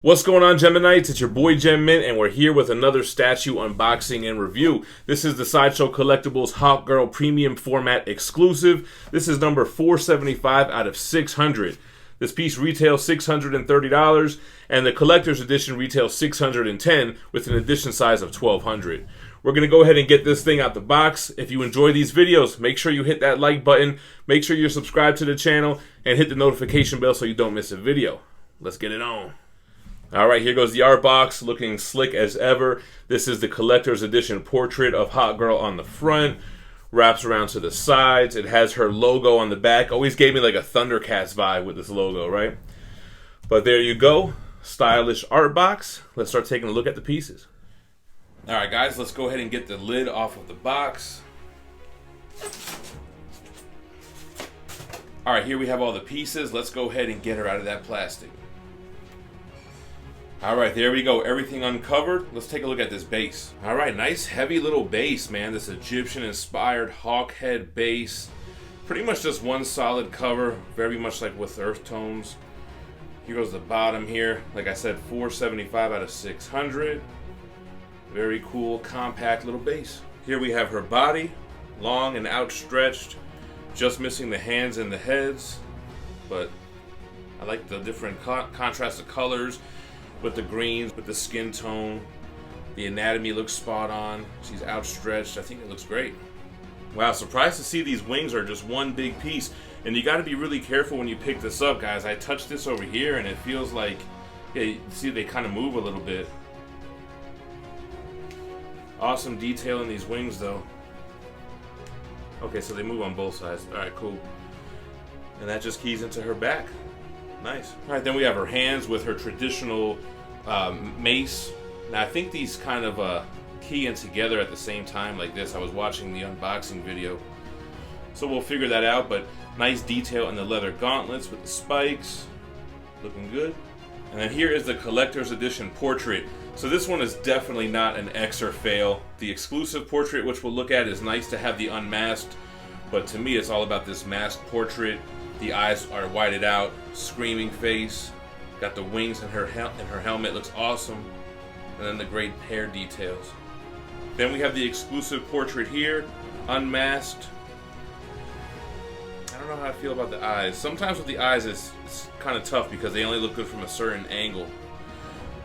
What's going on, Geminites? It's your boy Gem Mint, and we're here with another statue unboxing and review. This is the Sideshow Collectibles Hawkgirl Premium Format exclusive. This is number 475 out of 600. This piece retails $630, and the collector's edition retails $610 with an edition size of 1200. We're going to go ahead and get this thing out the box. If you enjoy these videos, make sure you hit that like button, make sure you're subscribed to the channel, and hit the notification bell so you don't miss a video. Let's get it on. Alright, here goes the art box, looking slick as ever. This is the collector's edition portrait of Hawkgirl on the front. Wraps around to the sides. It has her logo on the back. Always gave me like a Thundercats vibe with this logo, right? But there you go. Stylish art box. Let's start taking a look at the pieces. Alright guys, let's go ahead and get the lid off of the box. Alright, here we have all the pieces. Let's go ahead and get her out of that plastic. Alright, there we go. Everything uncovered. Let's take a look at this base. Alright, nice heavy little base, man. This Egyptian-inspired hawk head base. Pretty much just one solid cover. Very much like with earth tones. Here goes the bottom here. Like I said, 475 out of 600. Very cool, compact little base. Here we have her body. Long and outstretched. Just missing the hands and the heads. But I like the different contrast of colors. With the greens, with the skin tone. The anatomy looks spot on. She's outstretched. I think it looks great. Wow, surprised to see these wings are just one big piece. And you got to be really careful when you pick this up, guys. I touched this over here and it feels like, yeah, you see they kind of move a little bit. Awesome detail in these wings though. Okay, so they move on both sides. Alright, cool. And that just keys into her back. Nice. Alright, then we have her hands with her traditional mace. Now I think these kind of key in together at the same time like this. I was watching the unboxing video. So we'll figure that out, but nice detail in the leather gauntlets with the spikes. Looking good. And then here is the collector's edition portrait. So this one is definitely not an X or fail. The exclusive portrait, which we'll look at, is nice to have the unmasked, but to me it's all about this masked portrait. The eyes are whited out, screaming face. Got the wings and her helmet, looks awesome. And then the great hair details. Then we have the exclusive portrait here, unmasked. I don't know how I feel about the eyes. Sometimes with the eyes it's kind of tough because they only look good from a certain angle.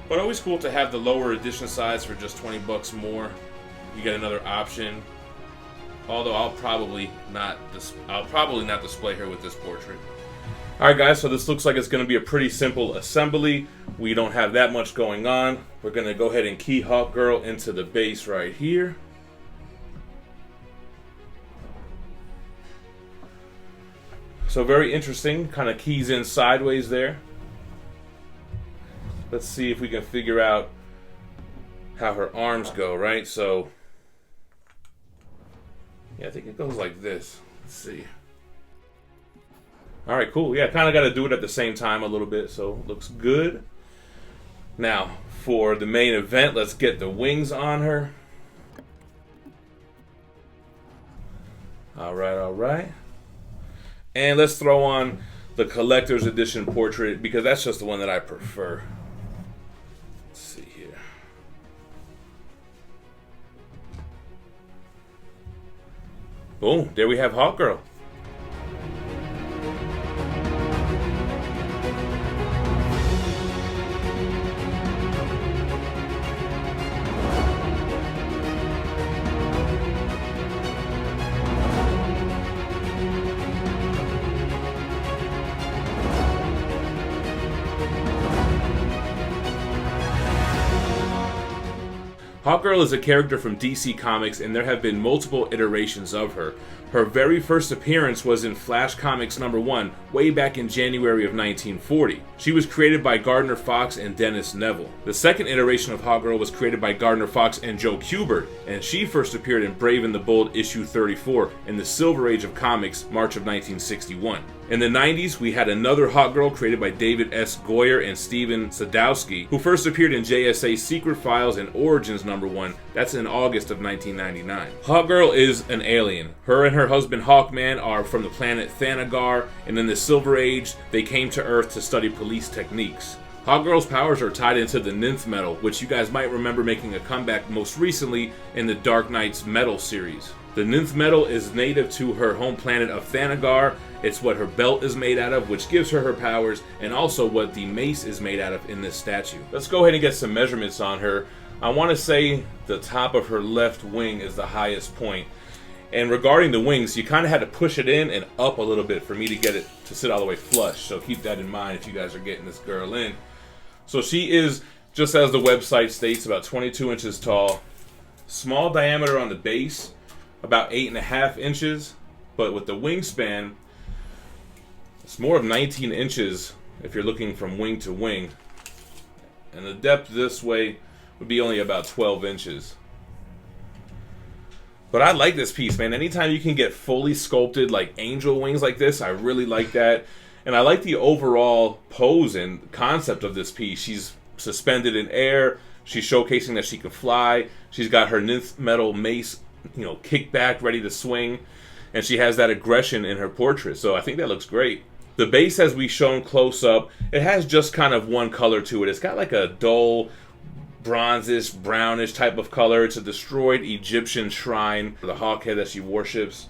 But always cool to have the lower edition size for just 20 bucks more. You get another option. Although I'll probably not display her with this portrait. Alright guys, so this looks like it's going to be a pretty simple assembly. We don't have that much going on. We're going to go ahead and key Hawkgirl into the base right here. So very interesting, kind of keys in sideways there. Let's see if we can figure out how her arms go, right? So yeah, I think it goes like this. Let's see. Alright, cool. Yeah, kind of got to do it at the same time a little bit, so it looks good. Now, for the main event, let's get the wings on her. Alright, alright. And let's throw on the collector's edition portrait, because that's just the one that I prefer. Let's see here. Boom, there we have Hawkgirl. Hawkgirl is a character from DC Comics, and there have been multiple iterations of her. Her very first appearance was in Flash Comics #1, way back in January of 1940. She was created by Gardner Fox and Dennis Neville. The second iteration of Hawkgirl was created by Gardner Fox and Joe Kubert, and she first appeared in Brave and the Bold issue 34 in the Silver Age of Comics, March of 1961. In the 90s, we had another Hawkgirl created by David S. Goyer and Steven Sadowski, who first appeared in JSA Secret Files and Origins #1. That's in August of 1999. Hawkgirl is an alien. Her and her husband Hawkman are from the planet Thanagar, and in the Silver Age, they came to Earth to study police techniques. Hawkgirl's powers are tied into the Nth metal, which you guys might remember making a comeback most recently in the Dark Knight's metal series. The Nth metal is native to her home planet of Thanagar. It's what her belt is made out of, which gives her her powers, and also what the mace is made out of in this statue. Let's go ahead and get some measurements on her. I want to say the top of her left wing is the highest point. And regarding the wings, you kind of had to push it in and up a little bit for me to get it to sit all the way flush. So keep that in mind if you guys are getting this girl in. So she is, just as the website states, about 22 inches tall. Small diameter on the base, about 8.5 inches. But with the wingspan, it's more of 19 inches if you're looking from wing to wing. And the depth this way would be only about 12 inches. But I like this piece, man. Anytime you can get fully sculpted like angel wings like this, I really like that. And I like the overall pose and concept of this piece. She's suspended in air. She's showcasing that she can fly. She's got her Nth metal mace, kicked back, ready to swing. And she has that aggression in her portrait. So I think that looks great. The base, as we've shown close up, it has just kind of one color to it. It's got like a dull, bronzish, brownish type of color. It's a destroyed Egyptian shrine for the hawk head that she worships.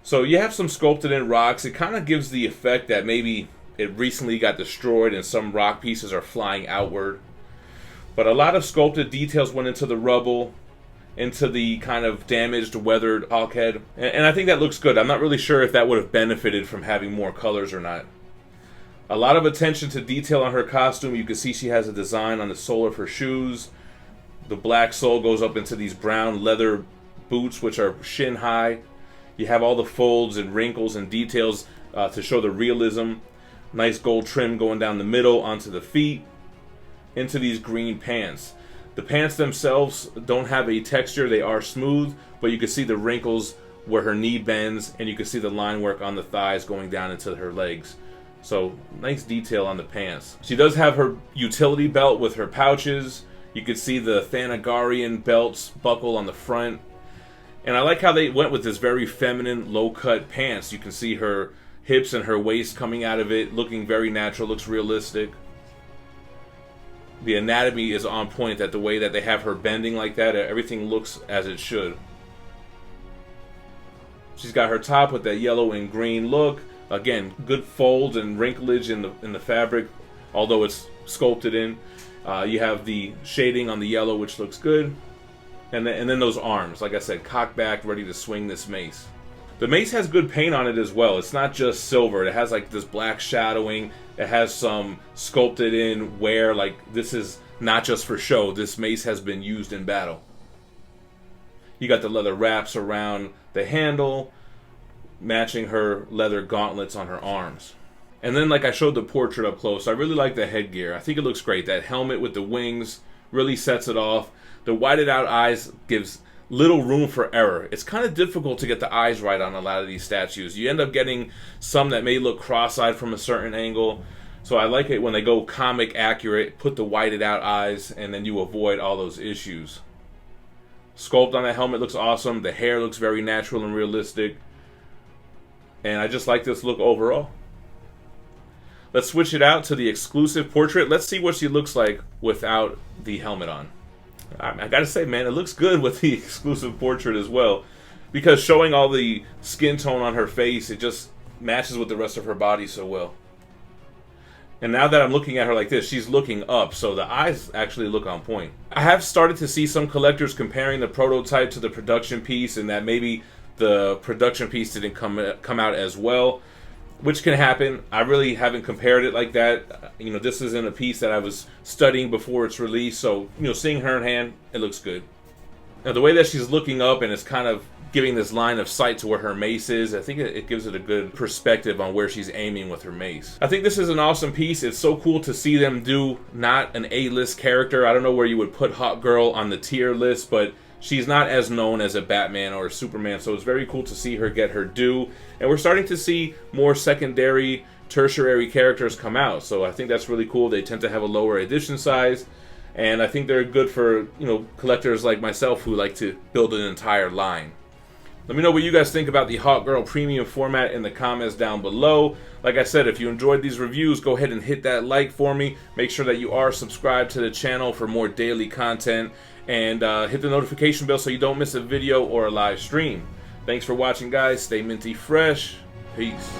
So you have some sculpted in rocks. It kind of gives the effect that maybe it recently got destroyed and some rock pieces are flying outward. But a lot of sculpted details went into the rubble, into the kind of damaged, weathered hawk head. And I think that looks good. I'm not really sure if that would have benefited from having more colors or not. A lot of attention to detail on her costume. You can see she has a design on the sole of her shoes. The black sole goes up into these brown leather boots, which are shin high. You have all the folds and wrinkles and details to show the realism. Nice gold trim going down the middle onto the feet, into these green pants. The pants themselves don't have a texture. They are smooth, but you can see the wrinkles where her knee bends, and you can see the line work on the thighs going down into her legs. So nice detail on the pants. She does have her utility belt with her pouches. You can see the Thanagarian belts buckle on the front. And I like how they went with this very feminine, low-cut pants. You can see her hips and her waist coming out of it, looking very natural, looks realistic. The anatomy is on point, that the way that they have her bending like that, everything looks as it should. She's got her top with that yellow and green look. Again, good folds and wrinklage in the fabric, although it's sculpted in. You have the shading on the yellow, which looks good. And then those arms, like I said, cocked back, ready to swing this mace. The mace has good paint on it as well. It's not just silver. It has like this black shadowing. It has some sculpted in wear. Like, this is not just for show. This mace has been used in battle. You got the leather wraps around the handle, matching her leather gauntlets on her arms. And then, like I showed the portrait up close, I really like the headgear. I think it looks great. That helmet with the wings really sets it off. The whited out eyes gives little room for error. It's kind of difficult to get the eyes right on a lot of these statues. You end up getting some that may look cross-eyed from a certain angle. So I like it when they go comic accurate, put the whited out eyes, and then you avoid all those issues. Sculpt on that helmet looks awesome. The hair looks very natural and realistic. And I just like this look overall. Let's switch it out to the exclusive portrait. Let's see what she looks like without the helmet on. I gotta say, man, it looks good with the exclusive portrait as well, because showing all the skin tone on her face, it just matches with the rest of her body so well. And now that I'm looking at her like this, she's looking up, so the eyes actually look on point. I have started to see some collectors comparing the prototype to the production piece, and that maybe the production piece didn't come out as well, which can happen. I really haven't compared it like that. This isn't a piece that I was studying before its release, so, seeing her in hand, it looks good. Now, the way that she's looking up and it's kind of giving this line of sight to where her mace is, I think it gives it a good perspective on where she's aiming with her mace. I think this is an awesome piece. It's so cool to see them do not an A-list character. I don't know where you would put Hawkgirl on the tier list, but she's not as known as a Batman or a Superman, so it's very cool to see her get her due. And we're starting to see more secondary, tertiary characters come out, so I think that's really cool. They tend to have a lower edition size, and I think they're good for, collectors like myself who like to build an entire line. Let me know what you guys think about the Hawkgirl premium format in the comments down below. Like I said, if you enjoyed these reviews, go ahead and hit that like for me. Make sure that you are subscribed to the channel for more daily content. And hit the notification bell so you don't miss a video or a live stream. Thanks for watching, guys. Stay minty fresh. Peace.